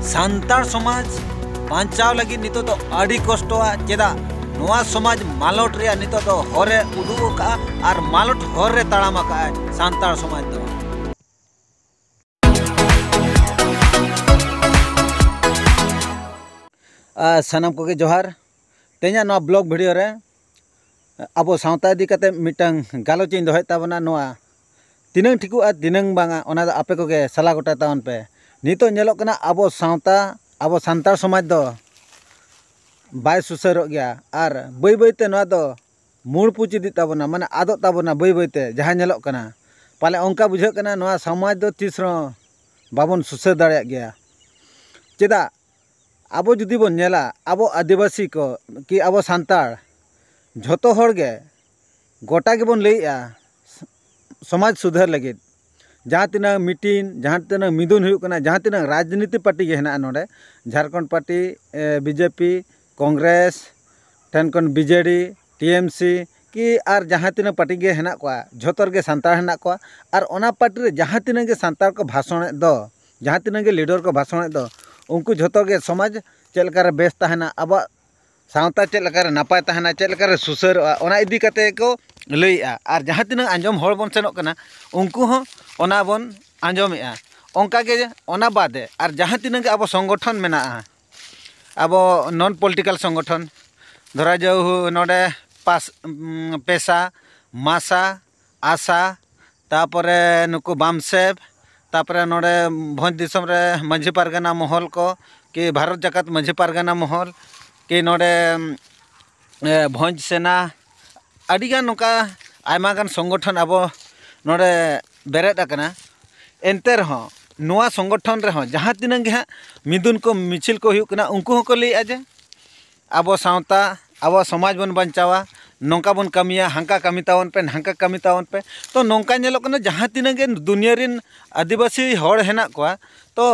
सान्तार समाज बांचाव लगी नितो तो आड़ी कष्टवा चेदा नोआ समाज मालट रे नितो तो हरे उदुग का और मालट हर रे ताड़ाम का सान्तार समाज दो सनम को जोहार तेना नोआ ब्लॉग वीडियो रे अब सावता इदी कते मिटंग गालोच इन दोहे ताबना नोआ तिनंग ठिकुआ तिनंग बांगा ओना द आपे कोगे सला गोटा तावन पे नितो नेलोक कना अब सावता अब सान्तार समाज दो बाय सुसरो गया और बई बईते नोआ दो मूल पुच इदी ताबना माने आदो ताबना बई बईते जहां नेलोक कना पाले ओंका बुझाग कना नोआ समाज दो तीसरो बाबन सुसर दाड़े गया चेदा अब जुदी बन नेला अब आदिवासी को कि अब सान्तार झोतो होड़गे गोटा के बन लईया समाज सुधार लगे जहाँ तीना मीटिंग जहाँ तीना मिदुन हुयुक कना जहाँ तीना राजनीति पार्टी के हेना नोडे झारखंड पार्टी बीजेपी कांग्रेस ठेनकन बीजेडी टीएमसी कि आर जहाँ तीना पार्टी के हेना को झोतर के सान्तार हेना को आर ओना पार्टी रे जहाँ तीना के सान्तार को भाषण दो जहाँ तीना के लीडर को भाषण दो उनको झोतो के समाज चलकर बेस तहना अब सावता चलकर नापाय तहना चलकर सुसर ओना इदी कते को लईया और जहाँ तीना आंजम हर बन सेनोक कना उनको हो ओना बन आंजमेआ ओंका के ओना बादे और जहाँ तीना के अब संगठन मेना अब नॉन पॉलिटिकल संगठन धरा जाऊ नोडे पास पेशा मासा आशा तापरे नुकु बामसेब तापरे नोडे भोज दिसम रे मंझी पारगाना महल को कि भारत जाकत मंझी पारगाना महल कि नोडे भोज सेना अडिगान नोका आयमागान संगठन अब नोडे बेरेद आकना एनते रहो नोआ संगठन रहो जहाँ तीना गे मिदुन को मिছিল को हुयुक कना उनको हको लईया जे अब सावता अब समाज बन बंचावा नौका बन कमिया हांका कमी तावन पे हांका कमी तावन पे तो नौका नेलोक कना जहाँ तीना गे दुनिया रिन आदिवासी हड़ हेना कोआ तो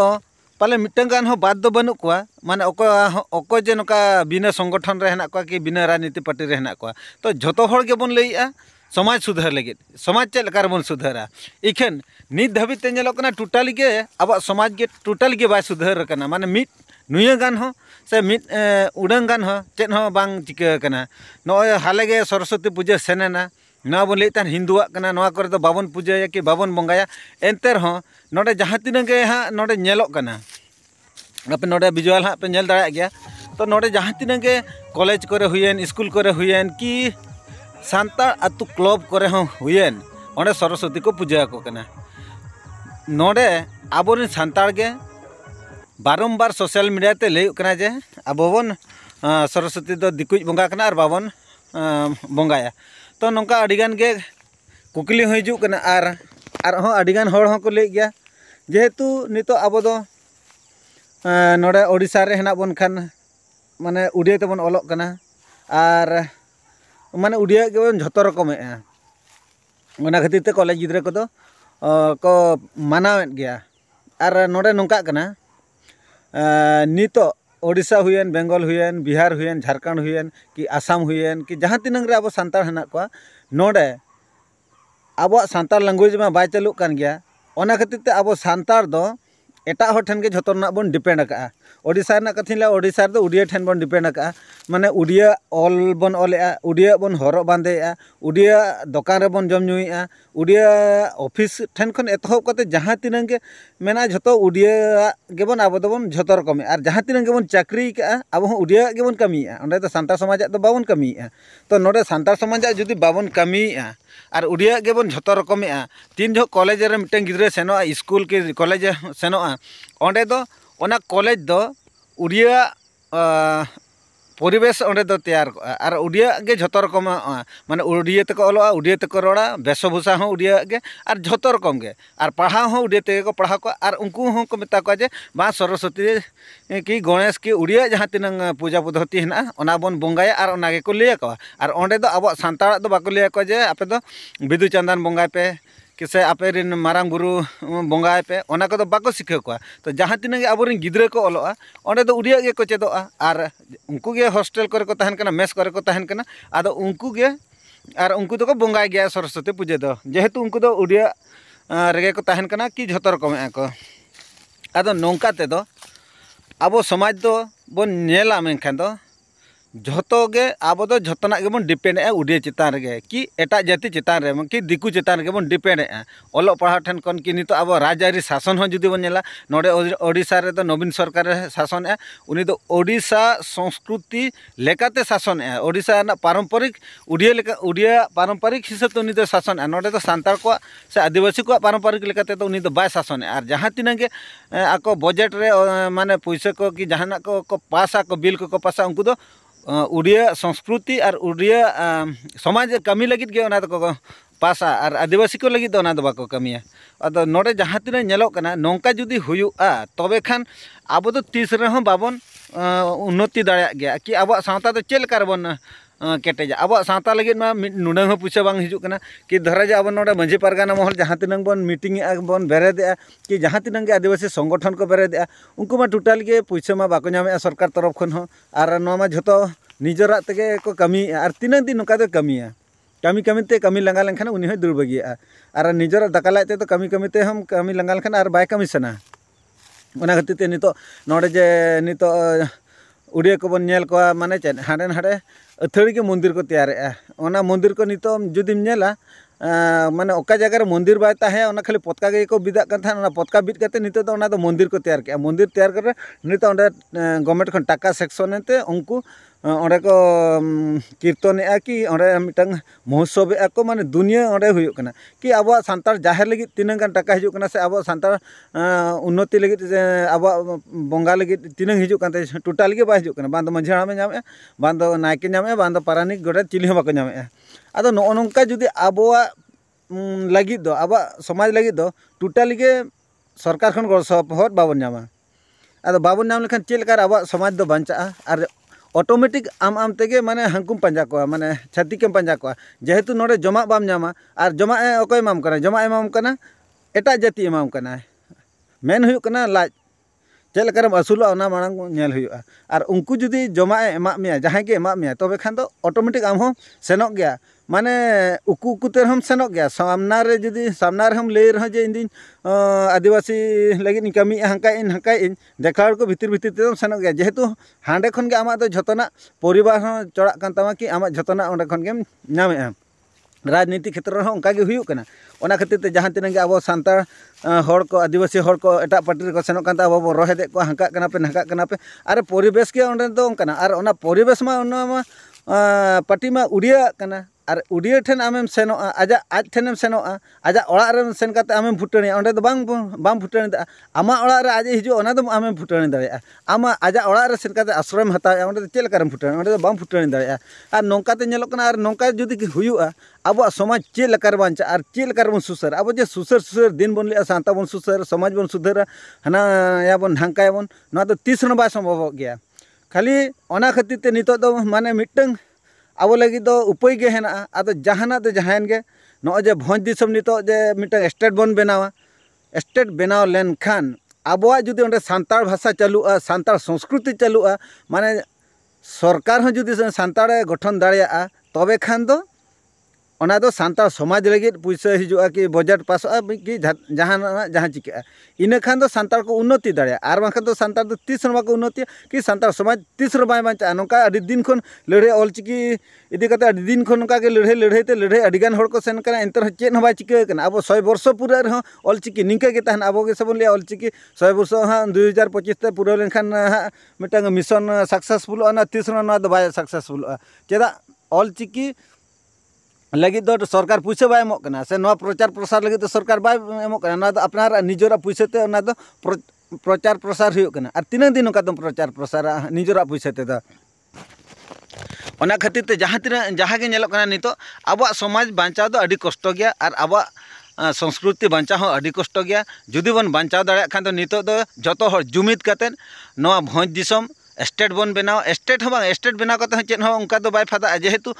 पाले मिटंग गान हो बात दो बनू कोआ माने ओको जे नौका बिना संगठन रे हेना कोआ कि बिना राजनीति पार्टी रे हेना कोआ तो झोतो हड़ गे बन लईया समाज सुधार लगे समाज चल कार बन सुधारा इखेन नित धाबी ते नेलोक कना टोटाली गे अब समाज गे टोटाली गे बाय सुधार कना माने मिट नुया गान हो से मिट उडंग गान हो चेन हो बांग चिका कना नोय हाले गे सरस्वती पूजा सेनेना ना बन लेतान हिंदुआ कना नोआ करे तो बाबन पूजाया कि बाबन बंगाया एनते रहो नोडे जहाँ तीना गे हां नोडे नेलोक कना आपे नोडे विजुअल हां पे नेल दाड़ा गया तो नोडे जहाँ तीना गे कॉलेज करे हुयेन स्कूल करे हुयेन कि सान्तार आतु क्लब करे हो हुयेन ओंडे सरस्वती को पूजा को कना नोडे आबोरिन सान्तार गे बारंबार सोशल मीडिया ते लई कना जे आबो बन सरस्वती दो दिकुज बंगा कना और बाबन बंगाया तो नौका अडिगान गे कुकली हिजुक कना और हो अडिगान हड़ हो को लई गया जेहेतु नितो आबो दो नोडे ओडिशा रे हेना बन खान माने उड़िया तेबन ओलोक कना और माने उड़िया के बन झोतो रकमेआ ओना खातिर ते कॉलेज गिद्रा को दो को मानावेत गया और नोडे नौका कना नितो ओडिशा हुयेन बेंगल हुयेन बिहार हुयेन झारखंड हुयेन कि आसाम हुयेन कि जहाँ तीनंग रे अब सान्तार हेना को नोडे अब सान्तार लैंग्वेज में बाय चालू कान गया ओना खातिर ते अब सान्तार दो एटा हो ठन के झोतो ना बन डिपेंड का ओडिशा ना कथिला ओडिशा दो उड़िया ठन बन डिपेंड का माने उड़िया ऑल बन ऑलेआ उड़िया बन हरो बांदेआ उड़िया दुकान रे बन जम नुईआ उड़िया ऑफिस ठन खन एतहब कते जहाँ तीनंग के मेना झोतो उड़िया गे बन अब दो बन झोतो रकम और जहाँ तीनंग के बन चाकरी का अब हो उड़िया गे बन कमीआ ओंडे तो सान्तार समाज दो बाबन कमीआ तो नोडे सान्तार समाज जुदी बाबन कमीआ और उड़िया गे बन झोतो रकमेआ तीन जो कॉलेज रे मिटन गिद्रे सेनो स्कूल के कॉलेज सेनो ओंडे दो ओना कॉलेज दो उड़िया परिवेश ओंडे दो तैयार और उड़िया गे झोतो रकम माने उड़िया तक ओलोआ उड़िया तक रोड़ा वेशभूषा हो उड़िया गे और झोतो रकम गे और पढ़ाव हो उड़िया ते को पढ़ा को और उनको हो को मेता को जे बा सरस्वती कि गणेश की उड़िया जहाँ तीनंग पूजा पद्धति हेना ओना बन बंगाया और ओना गे को लैया को और ओंडे दो अब सान्तार दो बाको लैया को जे आपे दो बिदु चंदन बंगाय पे किसे आपे रिन मारांग गुरु बंगाय पे ओना को दो बाको सिखे को तो जहाँ तीना गे आबोरिन गिद्रे को ओलोआ ओंडे दो उड़िया गे को चेदोआ और उनको गे हॉस्टल करे को तहन कना मेस करे को तहन कना आदो उनको गे और उनको तो को बंगाय गया सरस्वती पूजा दो जेहेतु उनको दो उड़िया रेगे को तहन कना कि झोतो रकम को आदो नौका ते दो अब समाज दो बन नेला मेनखान दो जोतो गे आबो दो जोतना गे बन डिपेंड है उड़िया चितान रे कि एटा जाति चितान रे कि दिकु चितान गे बन डिपेंड है ओलो पढ़ा ठन कन कि नितो अब राजआरी शासन हो जुदी बन नेला नोडे ओडिशा रे तो नवीन सरकार शासन है उनी दो ओडिशा संस्कृति लेकाते शासन है ओडिशा ना पारंपरिक उड़िया पारंपरिक हिसाब तो उनी दो शासन है नोडे तो सांताल को से आदिवासी को पारंपरिक लेकाते तो उनी दो बाय शासन है और जहां तिना के आको बजट रे माने पैसा को कि जहाना को पासा को बिल को पासा उनको दो उड़िया संस्कृति और उड़िया समाज कमी लगित गे ओना को पासा और आदिवासी को लगित ओना दो बाको कमिया अदो नोडे जहां तिना नेलो कना नोंका जुदी हुयुआ तबे खान आबो दो तीस रहो बाबन उन्नति दाड़ा गया कि अब सावता दो चेल करबन केटेजा अब सावता लगित मा नुडंग हो पुछा बांग हिजुक कना कि धरा जा अब नोडे मांझी पारगाना महल जहां तिना बन मीटिंग बन बेरेदे कि जहां तिना के आदिवासी संगठन को बेरेदे उनको मा टोटल के पैसा मा बाको नामे सरकार तरफ खन हो और नो मा झतो निजरा तेगे को कमी और तीन दिन नौका दो कमिया कमी कमीते कमी लंगा लेनखान उनी हो दूर बगिया और निजरा दाका लाइते तो कमी कमीते हम कमी लंगा लेनखान और बाय कमी सना ओना खातिर ते नितो नोडे जे नितो उड़िया को बन नेल को माने चेन हाडे हाडे अथड़ी के मंदिर को तैयारेआ ओना मंदिर को नितो जुदिम नेला माने ओका जगह रे मंदिर बाय ताहे ओना खाली पतका गे को बिदा कान थान ओना पतका बिद काते नितो तो ओना दो मंदिर को तैयार के मंदिर तैयार करे नितो ओंडे गवर्नमेंट खन टाका सेक्शन ते उनको ओंडे को कीर्तनेआ कि ओंडे मिटंग महोत्सव को माने दुनिया ओंडे हुयुक कना कि अब सानतार जाहेर लगी तीन गान टाका हिजुक कना से अब सानतार उन्नति लगी अब बंगा लगी तीन हिजुक कानते टोटल के बा हिजुक कना बांदो मंझी हामे नामे बांदो नायके नामे बांदो पारानिक गोडे चिली हम बाको नामे आदो नो नोंका जुदी आबोआ लगी दो अब समाज लगी दो टोटल के सरकार खन गड़ सपोर्ट बाबन नामा आदो बाबन नाम लेखान चेल कर अब समाज दो बंचा और ऑटोमेटिक आम तेगे माने हंकुम पंजा को माने छातिकेम पंजा को जेहेतु नोडे जमा बाम नामा और जमा ओको एमाम कना जमा एमाम कना एटा जाति एमाम कना मेन हुयुक कना लाज चेल करम असुला ओना मांग नेल हुयुआ और उनको जुदी जमा एमा मिया जहां के एमा मिया तबे खान दो ऑटोमेटिक आम हो सेनोक गया माने उकु उकुते हम सेनोक गया सामना रे जुदी सामना रे हम ले रह जे इंदिन आदिवासी लगी कमी हंका इन देखा को भीतर भीतर ते सेनोक गया जेहेतु हांडे खन के आमा दो झतना परिवार हो चड़ा कान तमा कि आमा झतना ओंडे खन के नामे राजनीति क्षेत्र में उनका हुयुक कना ओना खातिर ते जहां तिना के अब सांतार हड़ को आदिवासी हड़ को एटा पार्टी को सेनोक कान अब रोहेदे को हंका कना पे अरे परिवेश के ओंडे दो ओंकना और ओना परिवेश मा ओना मा पार्टी मा उड़िया कना और उड़िया ठेन आमेम सेनो आजा आज ठेनेम सेनो आजा ओड़ा रे सेन काते आमेम फुटणी ओंडे दो बाम फुटणी दा आमा ओड़ा रे आज हिजु ओना दो आमेम फुटणी दाड़िया आमा आजा ओड़ा रे सेन काते आश्रम हताया ओंडे दो चेल करम फुटणी ओंडे दो बाम फुटणी दाड़िया और नोंका ते नेलोक कना और नोंका जुदी हुयुआ अब समाज चेल लकार बांचा और चेल कर बन सुसर अब जे सुसर दिन बन लिया सांता बन सुसर समाज बन सुधर हना या बन ढांका बन ना तो तीस न बा संभव गया खाली ओना खातिर ते नितो दो माने मिटंग अब लगी दो उपाय गे हेना आदो जहाना दो जहान गे नो जे भोज दिसम नितो जे मिटंग स्टेट बन बनावा स्टेट बनाव लेन खान आबोआ जुदी ओंडे सांतार भाषा चालुआ सांतार संस्कृति चालुआ माने सरकार हो जुदी सांतार गठन दाड़िया तबे खान दो ओना दो सांतार समाज लगी पैसा हिजुआ कि बजट पासआ कि जहां चिका इना खान दो सांतार को उन्नति दाड़िया और बाखा दो सांतार दो तीस को उन्नति कि सांतार समाज तीस बाय बांचा नौका अडी दिन खन लड़े ऑलचिकी इदी कते अडी दिन खन नौका के लड़े अडिगान हड़ को सेन कना एंतर चेन बाय चिका कना अब 100 वर्ष पूरा रह ऑलचिकी निंका के तहन अब सबन लिया ऑलचिकी 100 वर्ष हां 2025 ते पूरा लेनखान मिटंग मिशन सक्सेसफुल ना 30 ना दो बाय सक्सेसफुल चेदा ऑलचिकी लगी दो सरकार पैसा बाय एमोक कना से नवा प्रचार प्रसार लगी तो सरकार बाय एमोक कना ना दो अपनार निजरा पैसा ते ना दो प्रचार प्रसार हुयुक कना और तीन दिन का दम प्रचार प्रसार निजरा पैसा ते दा ओना खातिर ते जहां के नेलोक कना नितो अब समाज बांचाव दो अडी कष्ट गया और अब संस्कृति बांचा हो अडी कष्ट गया जुदी बन बांचाव दाड़ा खान तो नितो दो जतो हर जुमिद कातेन नवा भोज दिसम स्टेट बन बनाव स्टेट हो बांग स्टेट बनाव काते चेन हो उनका दो बाय फादा जेहेतु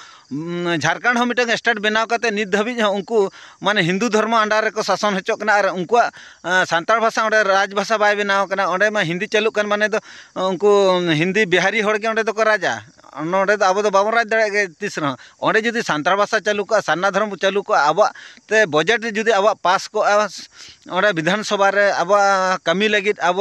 झारखंड हो मिटंग स्टेट बनाव काते नित धाबी उनको माने हिंदू धर्म अंडर को शासन होचो कना और उनको सांतार भाषा ओंडे राज भाषा बाय बनाव कना ओंडे मा हिंदी चालू कन माने दो उनको हिंदी बिहारी हड़ के ओंडे दो को राजा नोडे अब बाबन राज दाड़े तीस ओंडे जुदी सान्ताड़ भाषा चालू को सारना धर्म चालू को अब ते बजेट जुदी अब पास को ओंडे विधानसभा रे अब कमी लगित अब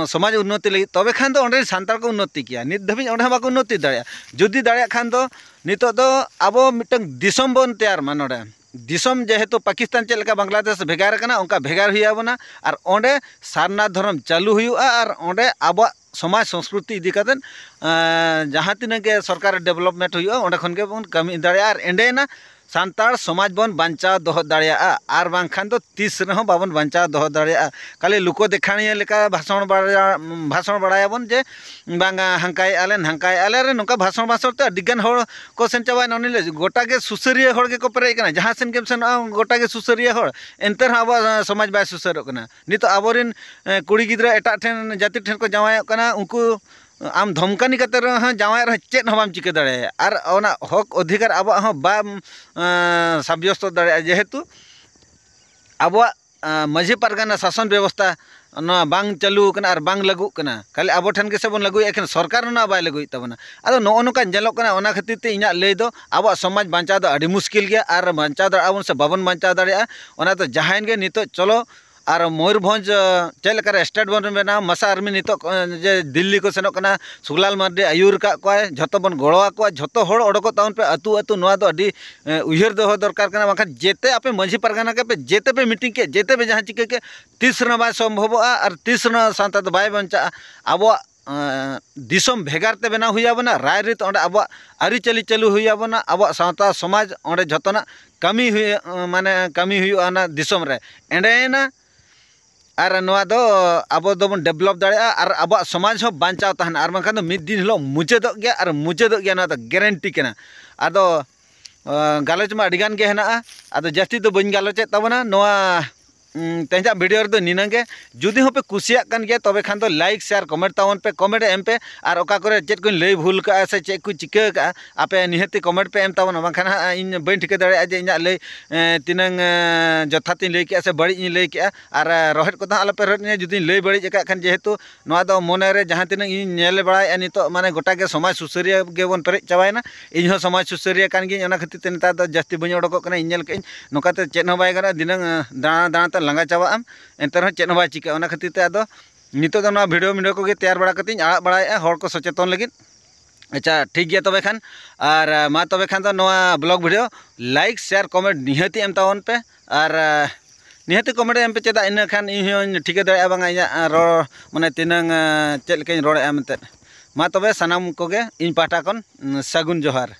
समाज उन्नति लगित तबे खान दो ओंडे सान्ताड़ को उन्नति किया नित धबिज ओंडे बाको उन्नति दाड़े जुदी दाड़े खान दो नितो दो अब मिटन दिसम बन तैयार मा नोडे दिसम जेहेतु पाकिस्तान चलका बांग्लादेश भेगार कना उनका भेगार हुआ और ओंडे सारना धर्म चालू हुआ और ओंडे अब समाज संस्कृति इदी कतन जहाँ तीन के सरकार डेवलपमेंट हुआ ओंडे खन के बन कमी दाड़े और एंडेना सान्ताड़ समाज बन बांचा दोह दाड़े और बांखान दो तीस रहो बाबन बांचा दोह दाड़े खाली लुको देखाणिया लेका भाषण बड़ायाबन जे बांगा हंकाय आले रे नोका भाषण ते अडिगान होड़ को सेन चाबाय नोनिले गोटा के सुसरिया होड़ के को पेरे कना जहाँ सेन के सेन गोटा के सुसरिया होड़ एंतर अब समाज बाय सुसरो कना नितो आबोरिन कुड़ी गिद्रा एटा ठेन जाति ठेन को जावाय कना उनको आम धमकानी कते जावाय रह चेत हबाम चिके दाड़े और ओना हक अधिकार अब बाम साब्यस्त दाड़े जेहेतु अब माझी पारगाना शासन व्यवस्था ना बांग चालू कना और बांग लागू कना खाली अब ठेन के सेबन लागू एखन सरकार ना बाय लागू तबना आदो नो नोका जेलोक कना ओना खातिर ते इना लय दो अब समाज बांचा दो अड़ी मुश्किल गया और बांचा दो अब से बाबन बांचा दाड़े ओना तो जहां के नितो चलो और मयूरभंज चलकर स्टेट बन बना मसा आर्मी नित जे दिल्ली को सेनोक कना सुगलाल मार्डी आयुर का कोय झतो बन गड़ोआ को झतो होड़ ओडको ताउन पे अतु अतु नोआ दो अडी उयहर दो दरकार कना बाखा जेते आपे माझी पारगाना के पे जेते पे मीटिंग के जेते पे जहां चिके के 30 न बाय संभव और 30 न सांता तो बाय बंचा अब दिसम भेगारते बना हुआ बना राय रीत ओंडे अब आरिचाली चालू हुआ बना अब सावता समाज ओंडे झतोना कमी हुई माने कमी हुआ ना दिसम रे एंडेना और नवा दो अब दोबन डेवलप दाड़े और अब समाज हो बांचाव तहना और बांखान दो मिद दिन हिलो मुचाद गया और मुचाद गया ना तो गारंटी केना आदो गालोच मा अडिगान के हेना आदो जास्ती दो बइन गालोचे तबना नवा तेजा वीडियो रे दो निनागे जुदी हो पे कुसिया कान गया तबे खान दो लाइक शेयर कमेंट तावन पे कमेंट एम पे और ओका करे चेत को लय भूल का से चेक को चिका का आपे निहति कमेंट पे एम तावन बांखान इन बइन ठिके दाड़े जे इना लय तिनंग जथाती लय के से बड़ी इन लय के और रोहट को आलो पे रोहट जुदी लय बड़ी का खान जेहेतु नवा दो मोने रे जहां तिनंग इन नेल बड़ाय नितो माने गोटा के समाज सुसरिया के बन पेरे चाबायना इन हो समाज सुसरिया कान गे ओना खातिर ते नेता दो जास्ती बइन ओडको कना इन नेल के नोका ते चेत हो बाय कना दिनंग दाना दाना लंगा चाबा एंतर चेत बाय चिका ओना खातिर ते आदो नितो दो वीडियो को तैयार बड़ा कतिन आड़ बड़ाया हर को सचेतन लगिन अच्छा ठीक गया तबे खान और मा तबे खान दो नोआ blog video like share comment निहति एम तावन पे और निहति कमेंट एम पे चेदा इन खान इन ठीक दाड़े बांगा इना रोड़ माने तिनंग चेद लेकाኝ रोड़ एम ते मा तबे सनाम कोगे इन पाटा कोन सागुन जोहार।